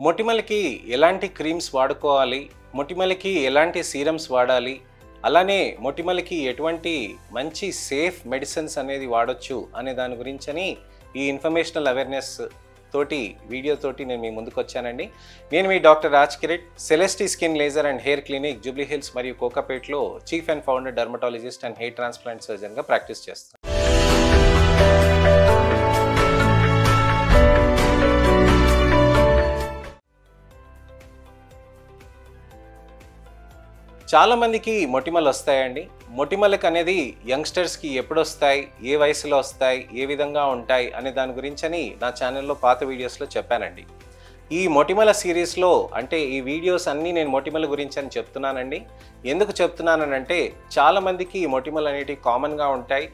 మొటిమలకి ఎలాంటి క్రీమ్స్ వాడుకోవాలి, మొటిమలకి ఎలాంటి సీరమ్స్ వాడాలి, అలానే మొటిమలకి ఎటువంటి మంచి సేఫ్ మెడిసిన్స్ అనేది వాడొచ్చు అనే దాని గురించని ఈ ఇన్ఫర్మేషనల్ అవేర్నెస్ తోటి వీడియోతోటి నేను మీ ముందుకు వచ్చానండి. నేను మీ doctor Raj Kiret, Celestee skin laser and hair clinic Jubilee Hills మరియు కోకాపేట్లో chief and founder dermatologist and hair transplant సర్జన్గా ప్రాక్టీస్ చేస్తాను. చాలామందికి మొటిమలు వస్తాయండి. మొటిమలకు అనేది యంగ్స్టర్స్కి ఎప్పుడు వస్తాయి, ఏ వయసులో వస్తాయి, ఏ విధంగా ఉంటాయి అనే దాని గురించని నా ఛానల్లో పాత వీడియోస్లో చెప్పానండి. ఈ మొటిమల సిరీస్లో అంటే ఈ వీడియోస్ అన్నీ నేను మొటిమల గురించి అని చెప్తున్నానండి. ఎందుకు చెప్తున్నానంటే చాలామందికి ఈ మొటిమలు అనేటివి కామన్గా ఉంటాయి.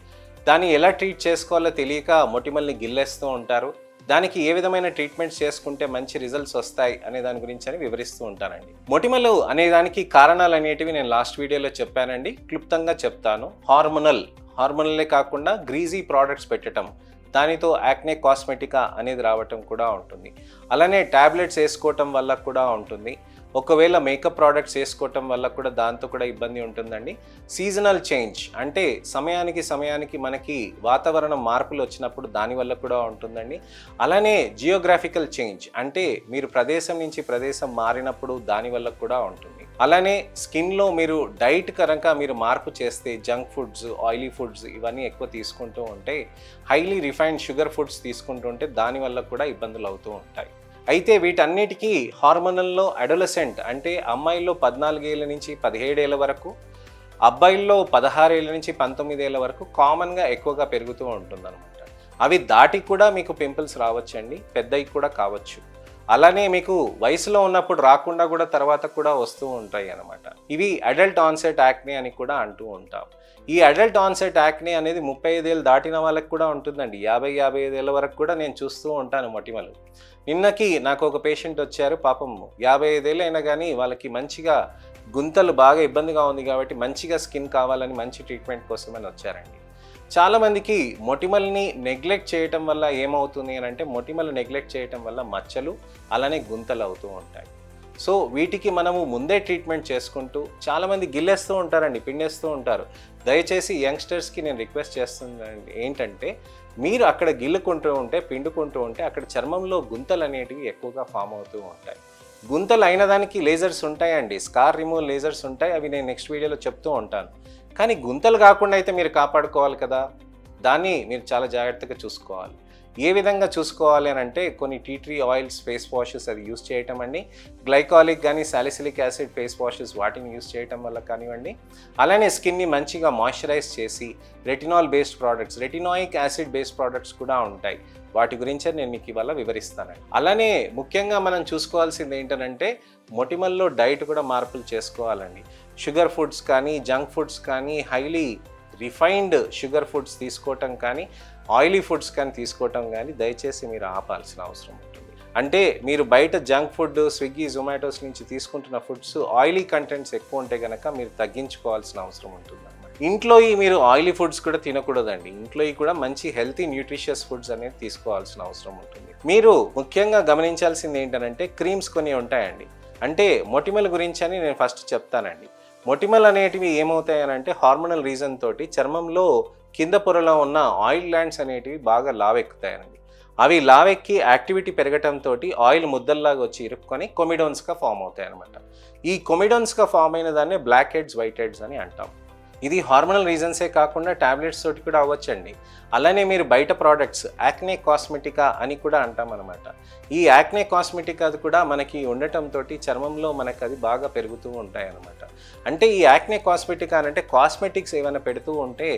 దాన్ని ఎలా ట్రీట్ చేసుకోవాలో తెలియక మొటిమల్ని గిల్లేస్తూ ఉంటారు. దానికి ఏ విధమైన ట్రీట్మెంట్స్ చేసుకుంటే మంచి రిజల్ట్స్ వస్తాయి అనే దాని గురించి అని వివరిస్తూ ఉంటానండి. మొటిమలు అనే దానికి కారణాలు అనేటివి నేను లాస్ట్ వీడియోలో చెప్పానండి, క్లుప్తంగా చెప్తాను. హార్మోనల్లే కాకుండా గ్రీజీ ప్రోడక్ట్స్ పెట్టడం, దానితో యాక్నే కాస్మెటికా అనేది రావటం కూడా ఉంటుంది. అలానే ట్యాబ్లెట్స్ వేసుకోవటం వల్ల కూడా ఉంటుంది. ఒకవేళ మేకప్ ప్రోడక్ట్స్ వేసుకోవటం వల్ల కూడా దాంతో కూడా ఇబ్బంది ఉంటుందండి. సీజనల్ చేంజ్ అంటే సమయానికి మనకి వాతావరణం మార్పులు వచ్చినప్పుడు దానివల్ల కూడా ఉంటుందండి. అలానే జియోగ్రాఫికల్ చేంజ్ అంటే మీరు ప్రదేశం నుంచి ప్రదేశం మారినప్పుడు దానివల్ల కూడా ఉంటుంది. అలానే స్కిన్లో మీరు డైట్ కనుక మీరు మార్పు చేస్తే జంక్ ఫుడ్స్, ఆయిలీ ఫుడ్స్ ఇవన్నీ ఎక్కువ తీసుకుంటూ ఉంటే, హైలీ రిఫైన్డ్ షుగర్ ఫుడ్స్ తీసుకుంటూ ఉంటే దానివల్ల కూడా ఇబ్బందులు అవుతూ ఉంటాయి. అయితే వీటన్నిటికీ హార్మోనల్లో అడోలసెంట్ అంటే అమ్మాయిల్లో 14 ఏళ్ళ నుంచి 17 ఏళ్ళ వరకు, అబ్బాయిల్లో 16 ఏళ్ళ నుంచి 19 ఏళ్ళ వరకు కామన్గా ఎక్కువగా పెరుగుతూ ఉంటుందన్నమాట. అవి దాటి కూడా మీకు పింపుల్స్ రావచ్చండి, పెద్దవి కూడా కావచ్చు. అలానే మీకు వయసులో ఉన్నప్పుడు రాకుండా కూడా తర్వాత కూడా వస్తూ ఉంటాయి అన్నమాట. ఇవి అడల్ట్ ఆన్సెట్ యాక్నే అని కూడా అంటూ ఉంటాం. ఈ అడల్ట్ ఆన్సెట్ యాక్నే అనేది 35 ఏళ్ళు దాటిన వాళ్ళకి కూడా ఉంటుందండి. 50-55 ఏళ్ళ వరకు కూడా నేను చూస్తూ ఉంటాను మొటిమలు. నిన్నకి నాకు ఒక పేషెంట్ వచ్చారు, పాపం 55 ఏళ్ళు అయినా కానీ వాళ్ళకి మంచిగా గుంతలు బాగా ఇబ్బందిగా ఉంది కాబట్టి మంచిగా స్కిన్ కావాలని మంచి ట్రీట్మెంట్ కోసమని వచ్చారండి. చాలామందికి మొటిమల్ని నెగ్లెక్ట్ చేయటం వల్ల ఏమవుతుంది అని అంటే, మొటిమలు నెగ్లెక్ట్ చేయటం వల్ల మచ్చలు అలానే గుంతలు అవుతూ ఉంటాయి. సో వీటికి మనము ముందే ట్రీట్మెంట్ చేసుకుంటూ, చాలామంది గిల్లేస్తూ ఉంటారండి, పిండేస్తూ ఉంటారు. దయచేసి యంగ్స్టర్స్కి నేను రిక్వెస్ట్ చేస్తున్నాను ఏంటంటే, మీరు అక్కడ గిల్లుకుంటూ ఉంటే, పిండుకుంటూ ఉంటే అక్కడ చర్మంలో గుంతలు అనేటివి ఎక్కువగా ఫామ్ అవుతూ ఉంటాయి. గుంతలు అయిన దానికి లేజర్స్ ఉంటాయండి, స్కార్ రిమూవల్ లేజర్స్ ఉంటాయి, అవి నేను నెక్స్ట్ వీడియోలో చెప్తూ ఉంటాను. కానీ గుంతలు కాకుండా అయితే మీరు కాపాడుకోవాలి కదా, దాన్ని మీరు చాలా జాగ్రత్తగా చూసుకోవాలి. ఏ విధంగా చూసుకోవాలి అని అంటే, కొన్ని tea tree oils face washes అది యూస్ చేయటం అండి, గ్లైకాలిక్ కానీ సాలిసిలిక్ యాసిడ్ ఫేస్ వాషెస్ వాటిని యూస్ చేయటం వల్ల కానివ్వండి. అలానే స్కిన్ని మంచిగా మాయిశ్చరైజ్ చేసి retinol based products, retinoic acid based products కూడా ఉంటాయి, వాటి గురించి నేను మీకు ఇవాళ వివరిస్తానండి. అలానే ముఖ్యంగా మనం చూసుకోవాల్సింది ఏంటంటే, మొటిమల్లో డైట్ కూడా మార్పులు చేసుకోవాలండి. షుగర్ ఫుడ్స్ కానీ, జంక్ ఫుడ్స్ కానీ, హైలీ రిఫైన్డ్ షుగర్ ఫుడ్స్ తీసుకోవటం కానీ, ఆయిలీ ఫుడ్స్ కానీ తీసుకోవటం కానీ దయచేసి మీరు ఆపాల్సిన అవసరం ఉంటుంది. అంటే మీరు బయట జంక్ ఫుడ్, స్విగ్గీ, జొమాటోస్ నుంచి తీసుకుంటున్న ఫుడ్స్ ఆయిలీ కంటెంట్స్ ఎక్కువ ఉంటే కనుక మీరు తగ్గించుకోవాల్సిన అవసరం ఉంటుంది అన్నమాట. ఇంట్లో మీరు ఆయిలీ ఫుడ్స్ కూడా తినకూడదండి. ఇంట్లో కూడా మంచి హెల్తీ న్యూట్రిషియస్ ఫుడ్స్ అనేది తీసుకోవాల్సిన అవసరం ఉంటుంది. మీరు ముఖ్యంగా గమనించాల్సింది ఏంటంటే, క్రీమ్స్ కొన్ని ఉంటాయండి. అంటే మొటిమల గురించి అని నేను ఫస్ట్ చెప్తానండి. మొటిమలు అనేటివి ఏమవుతాయని అంటే, హార్మోనల్ రీజన్ తోటి చర్మంలో కింద పొరలో ఉన్న ఆయిల్ గ్లాండ్స్ అనేటివి బాగా లావెక్కుతాయండి. అవి లావెక్కి యాక్టివిటీ పెరగటంతో ఆయిల్ ముద్దల్లాగా వచ్చి ఇరుక్కొని కొమిడోన్స్గా ఫామ్ అవుతాయి అన్నమాట. ఈ కొమిడోన్స్గా ఫామ్ అయిన దాన్నే బ్లాక్ హెడ్స్, వైట్ హెడ్స్ అని అంటాం. ఇది హార్మోనల్ రీజన్సే కాకుండా ట్యాబ్లెట్స్ తోటి కూడా అవ్వచ్చండి. అలానే మీరు బయట ప్రోడక్ట్స్ యాక్నే కాస్మెటికా అని కూడా అంటాం అనమాట. ఈ యాక్నే కాస్మెటికా కూడా మనకి ఉండటంతో చర్మంలో మనకు అది బాగా పెరుగుతూ ఉంటాయి అన్నమాట. అంటే ఈ యాక్నే కాస్మెటికా అంటే కాస్మెటిక్స్ ఏమైనా పెడుతూ ఉంటే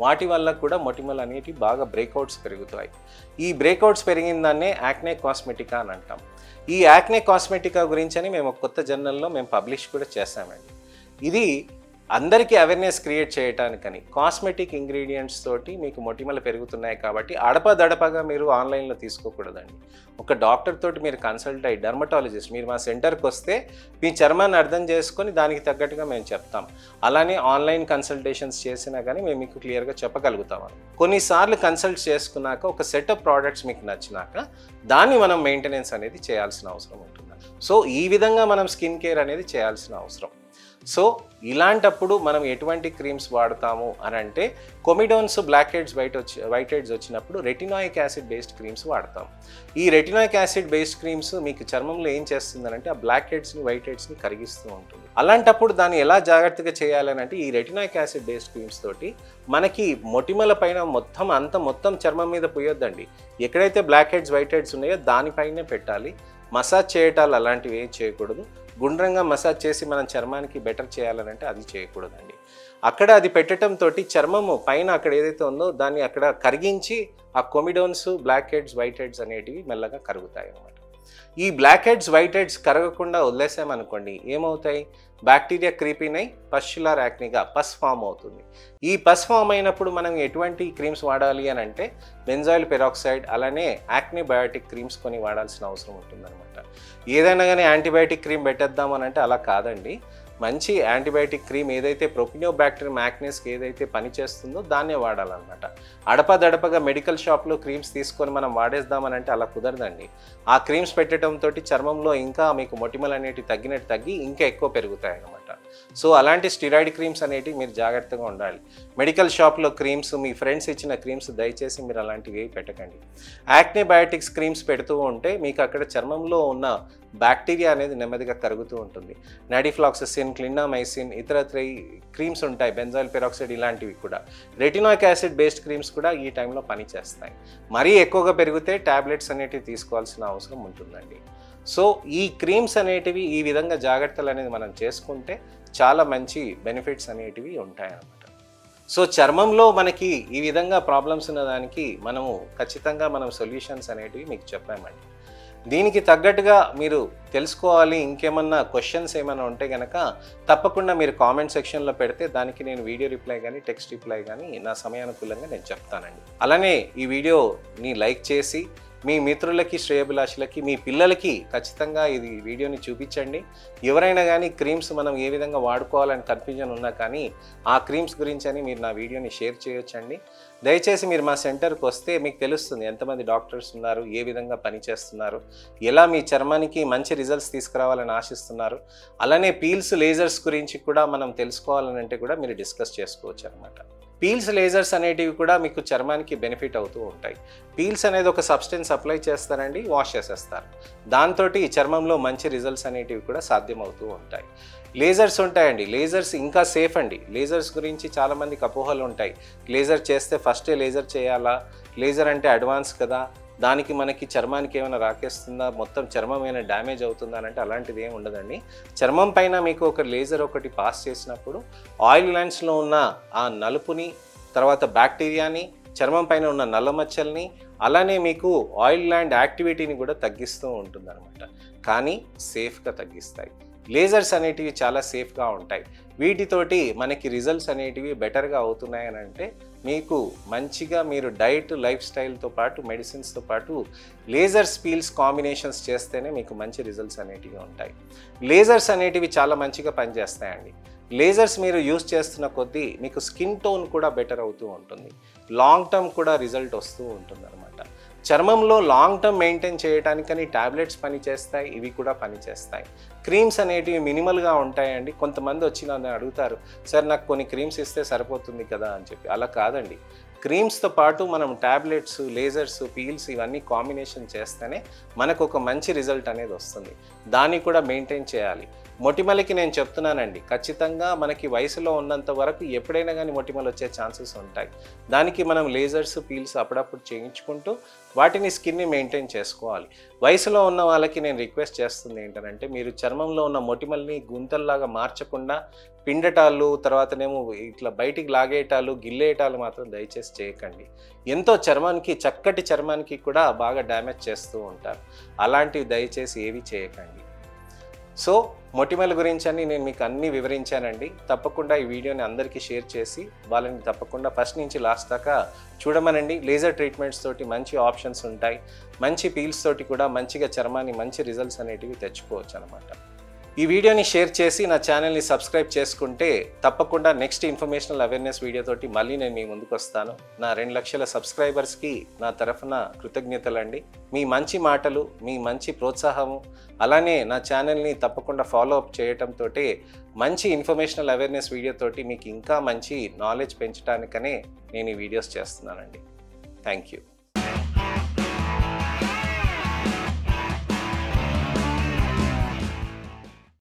వాటి వల్ల కూడా మొటిమలు అనేవి బాగా బ్రేక్అవుట్స్ పెరుగుతాయి. ఈ బ్రేక్అవుట్స్ పెరిగిన దాన్నే యాక్నే కాస్మెటికా అని అంటాం. ఈ యాక్నే కాస్మెటికా గురించి అని మేము కొత్త జర్నల్లో మేము పబ్లిష్ కూడా చేసామండి. ఇది అందరికీ అవేర్నెస్ క్రియేట్ చేయడానికని కాస్మెటిక్ ఇంగ్రీడియంట్స్ తోటి మీకు మొటిమలు పెరుగుతున్నాయి కాబట్టి అడపదడపగా మీరు ఆన్లైన్లో తీసుకోకూడదండి. ఒక డాక్టర్ తోటి మీరు కన్సల్ట్ అయ్యి, డర్మటాలజిస్ట్ మీరు మా సెంటర్కి వస్తే మీ చర్మాన్ని అర్థం చేసుకొని దానికి తగ్గట్టుగా మేము చెప్తాం. అలానే ఆన్లైన్ కన్సల్టేషన్స్ చేసినా కానీ మేము మీకు క్లియర్గా చెప్పగలుగుతాం. కొన్నిసార్లు కన్సల్ట్ చేసుకున్నాక ఒక సెట్ ఆఫ్ ప్రోడక్ట్స్ మీకు నచ్చినాక దాన్ని మనం మెయింటెనెన్స్ అనేది చేయాల్సిన అవసరం ఉంటుంది. సో ఈ విధంగా మనం స్కిన్ కేర్ అనేది చేయాల్సిన అవసరం. సో ఇలాంటప్పుడు మనం ఎటువంటి క్రీమ్స్ వాడతాము అని అంటే comedones black heads white heads వచ్చినప్పుడు రెటినాయిక్ యాసిడ్ బేస్డ్ క్రీమ్స్ వాడతాం. ఈ రెటినాయిక్ యాసిడ్ బేస్డ్ క్రీమ్స్ మీకు చర్మంలో ఏం చేస్తుందనంటే ఆ బ్లాక్ హెడ్స్ని వైట్ హెడ్స్ని కరిగిస్తూ ఉంటుంది. అలాంటప్పుడు దాన్ని ఎలా జాగ్రత్తగా చేయాలని అంటే ఈ రెటినాయిక్ యాసిడ్ బేస్డ్ క్రీమ్స్ తోటి మనకి మొటిమల పైన మొత్తం చర్మం మీద పోయొద్దండి. ఎక్కడైతే బ్లాక్ హెడ్స్ వైట్ హెడ్స్ ఉన్నాయో దానిపైనే పెట్టాలి. మసాజ్ చేయటాలు అలాంటివి ఏం చేయకూడదు. గుండ్రంగా మసాజ్ చేసి మనం చర్మానికి బెటర్ చేయాలనంటే అది చేయకూడదండి. అక్కడ అది పెట్టడం తోటి చర్మము పైన అక్కడ ఏదైతే ఉందో దాన్ని అక్కడ కరిగించి ఆ comedones black heads white heads అనేటివి మెల్లగా కరుగుతాయి అన్నమాట. ఈ బ్లాక్ హెడ్స్ వైట్ హెడ్స్ కరగకుండా వదిలేసామనుకోండి ఏమవుతాయి, బ్యాక్టీరియా క్రీపింగ్ అయి పస్చులార్ యాక్నిగా పస్ ఫామ్ అవుతుంది. ఈ పస్ ఫామ్ అయినప్పుడు మనం ఎటువంటి క్రీమ్స్ వాడాలి అని అంటే బెంజాయిల్ పెరాక్సైడ్ అలానే యాక్ని బయోటిక్ క్రీమ్స్ కొని వాడాల్సిన అవసరం ఉంటుందన్నమాట. ఏదైనా కానీ యాంటీబయాటిక్ క్రీమ్ పెట్టేద్దాం అని అంటే అలా కాదండి. మంచి యాంటీబయాటిక్ క్రీమ్ ఏదైతే ప్రొపినోబాక్టీరియం యాక్నెస్కి ఏదైతే పనిచేస్తుందో దాన్నే వాడాలన్నమాట. అడపదడపగా మెడికల్ షాప్లో క్రీమ్స్ తీసుకొని మనం వాడేద్దామని అంటే అలా కుదరదండి. ఆ క్రీమ్స్ పెట్టడంతో చర్మంలో ఇంకా మీకు మొటిమలు అనేటివి తగ్గి ఇంకా ఎక్కువ పెరుగుతాయి అన్నమాట. సో అలాంటి స్టిరాయిడ్ క్రీమ్స్ అనేటివి మీరు జాగ్రత్తగా ఉండాలి. మెడికల్ షాప్లో క్రీమ్స్ మీ ఫ్రెండ్స్ ఇచ్చిన క్రీమ్స్ దయచేసి మీరు అలాంటివి ఏవి పెట్టకండి. యాక్ని బయోటిక్స్ క్రీమ్స్ పెడుతూ ఉంటే మీకు అక్కడ చర్మంలో ఉన్న బ్యాక్టీరియా అనేది నెమ్మదిగా కరుగుతూ ఉంటుంది. నాడిఫ్లాక్ససిన్, క్లిండామైసిన్, ఇతరత్ర క్రీమ్స్ ఉంటాయి, బెంజాయిల్ పెరాక్సైడ్ ఇలాంటివి కూడా. రెటినాయిక్ యాసిడ్ బేస్డ్ క్రీమ్స్ కూడా ఈ టైంలో పనిచేస్తాయి. మరీ ఎక్కువగా పెరిగితే ట్యాబ్లెట్స్ అనేటివి తీసుకోవాల్సిన అవసరం ఉంటుందండి. సో ఈ క్రీమ్స్ అనేటివి ఈ విధంగా జాగ్రత్తలు అనేది మనం చేసుకుంటే చాలా మంచి బెనిఫిట్స్ అనేటివి ఉంటాయన్నమాట. సో చర్మంలో మనకి ఈ విధంగా ప్రాబ్లమ్స్ ఉన్నదానికి ఖచ్చితంగా మనం సొల్యూషన్స్ అనేటివి మీకు చెప్పామండి. దీనికి తగ్గట్టుగా మీరు తెలుసుకోవాలి, ఇంకేమన్నా క్వశ్చన్స్ ఏమైనా ఉంటే కనుక తప్పకుండా మీరు కామెంట్ సెక్షన్లో పెడితే దానికి నేను వీడియో రిప్లై కానీ టెక్స్ట్ రిప్లై కానీ నా సమయానుకూలంగా నేను చెప్తానండి. అలానే ఈ వీడియోని లైక్ చేసి మీ మిత్రులకి, శ్రేయోభిలాషులకి, మీ పిల్లలకి ఖచ్చితంగా ఇది వీడియోని చూపించండి. ఎవరైనా కానీ క్రీమ్స్ మనం ఏ విధంగా వాడుకోవాలని కన్ఫ్యూజన్ ఉన్నా కానీ ఆ క్రీమ్స్ గురించి అని మీరు నా వీడియోని షేర్ చేయొచ్చండి. దయచేసి మీరు మా సెంటర్కి వస్తే మీకు తెలుస్తుంది ఎంతమంది డాక్టర్స్ ఉన్నారు, ఏ విధంగా పనిచేస్తున్నారు, ఎలా మీ చర్మానికి మంచి రిజల్ట్స్ తీసుకురావాలని ఆశిస్తున్నారు. అలానే పీల్స్, లేజర్స్ గురించి కూడా మనం తెలుసుకోవాలని అంటే కూడా మీరు డిస్కస్ చేసుకోవచ్చు అనమాట. పీల్స్, లేజర్స్ అనేటివి కూడా మీకు చర్మానికి బెనిఫిట్ అవుతూ ఉంటాయి. పీల్స్ అనేది ఒక సబ్స్టెన్స్ అప్లై చేస్తారండి, వాష్ చేసేస్తారు. దాంతో చర్మంలో మంచి రిజల్ట్స్ అనేటివి కూడా సాధ్యమవుతూ ఉంటాయి. లేజర్స్ ఉంటాయండి, లేజర్స్ ఇంకా సేఫ్ అండి. లేజర్స్ గురించి చాలామందికి అపోహలు ఉంటాయి. లేజర్ చేస్తే ఫస్టే లేజర్ చేయాలా, లేజర్ అంటే అడ్వాన్స్ కదా, దానికి మనకి చర్మానికి ఏమైనా రాకేస్తుందా, మొత్తం చర్మం ఏమైనా డ్యామేజ్ అవుతుందా అని అంటే అలాంటిది ఏమి ఉండదండి. చర్మం పైన మీకు ఒక లేజర్ ఒకటి పాస్ చేసినప్పుడు ఆయిల్ గ్లాండ్స్లో ఉన్న ఆ నలుపుని, తర్వాత బ్యాక్టీరియాని, చర్మం పైన ఉన్న నల్ల మచ్చల్ని, అలానే మీకు ఆయిల్ గ్లాండ్ యాక్టివిటీని కూడా తగ్గిస్తూ ఉంటుందన్నమాట. కానీ సేఫ్గా తగ్గిస్తాయి. లేజర్స్ అనేటివి చాలా సేఫ్గా ఉంటాయి. వీటితోటి మనకి రిజల్ట్స్ అనేటివి బెటర్గా అవుతున్నాయని అంటే మీకు మంచిగా మీరు డైట్, లైఫ్ స్టైల్తో పాటు మెడిసిన్స్తో పాటు లేజర్స్, పీల్స్ కాంబినేషన్స్ చేస్తేనే మీకు మంచి రిజల్ట్స్ అనేటివి ఉంటాయి. లేజర్స్ అనేటివి చాలా మంచిగా పనిచేస్తాయండి. లేజర్స్ మీరు యూస్ చేస్తున్న కొద్దీ మీకు స్కిన్ టోన్ కూడా బెటర్ అవుతూ ఉంటుంది. లాంగ్ టర్మ్ కూడా రిజల్ట్ వస్తూ ఉంటుంది అనమాట. చర్మంలో లాంగ్ టర్మ్ మెయింటైన్ చేయడానికని ట్యాబ్లెట్స్ పనిచేస్తాయి, ఇవి కూడా పనిచేస్తాయి. క్రీమ్స్ అనేటివి మినిమల్గా ఉంటాయండి. కొంతమంది వచ్చి నన్ను అడుగుతారు, సార్ నాకు కొన్ని క్రీమ్స్ ఇస్తే సరిపోతుంది కదా అని చెప్పి. అలా కాదండి. క్రీమ్స్తో పాటు మనం ట్యాబ్లెట్స్, లేజర్స్, పీల్స్ ఇవన్నీ కాంబినేషన్ చేస్తేనే మనకు ఒక మంచి రిజల్ట్ అనేది వస్తుంది. దాన్ని కూడా మెయింటైన్ చేయాలి. మొటిమలకి నేను చెప్తున్నానండి, ఖచ్చితంగా మనకి వయసులో ఉన్నంత వరకు ఎప్పుడైనా కానీ మొటిమలు వచ్చే ఛాన్సెస్ ఉంటాయి. దానికి మనం లేజర్స్, పీల్స్ అప్పుడప్పుడు చేయించుకుంటూ వాటిని స్కిన్ని మెయింటైన్ చేసుకోవాలి. వయసులో ఉన్న వాళ్ళకి నేను రిక్వెస్ట్ చేస్తుంది ఏంటంటే మీరు చర్మంలో ఉన్న మొటిమల్ని గుంతల్లాగా మార్చకుండా పిండటాలు, తర్వాతనేమో ఇట్లా బయటికి లాగేయటాలు, గిల్లేయటాలు మాత్రం దయచేసి చేయకండి. ఎంతో చర్మానికి, చక్కటి చర్మానికి కూడా బాగా డ్యామేజ్ చేస్తూ ఉంటారు. అలాంటివి దయచేసి ఏవి చేయకండి. సో మొటిమల గురించి అని నేను మీకు అన్నీ వివరించానండి. తప్పకుండా ఈ వీడియోని అందరికీ షేర్ చేసి వాళ్ళని తప్పకుండా ఫస్ట్ నుంచి లాస్ట్ దాకా చూడమనండి. లేజర్ ట్రీట్మెంట్స్ తోటి మంచి ఆప్షన్స్ ఉంటాయి. మంచి పీల్స్ తోటి కూడా మంచిగా చర్మాన్ని మంచి రిజల్ట్స్ అనేటివి తెచ్చుకోవచ్చు అనమాట. ఈ వీడియోని షేర్ చేసి నా ఛానల్ని సబ్స్క్రైబ్ చేసుకుంటే తప్పకుండా నెక్స్ట్ ఇన్ఫర్మేషనల్ అవేర్నెస్ వీడియోతోటి మళ్ళీ నేను మీ ముందుకు వస్తాను. నా 2 లక్షల సబ్స్క్రైబర్స్కి నా తరఫున కృతజ్ఞతలండి. మీ మంచి మాటలు, మీ మంచి ప్రోత్సాహము, అలానే నా ఛానల్ని తప్పకుండా ఫాలో అప్ చేయటంతో మంచి ఇన్ఫర్మేషనల్ అవేర్నెస్ వీడియోతోటి మీకు ఇంకా మంచి నాలెడ్జ్ పెంచడానికనే నేను ఈ వీడియోస్ చేస్తున్నానండి. Thank you.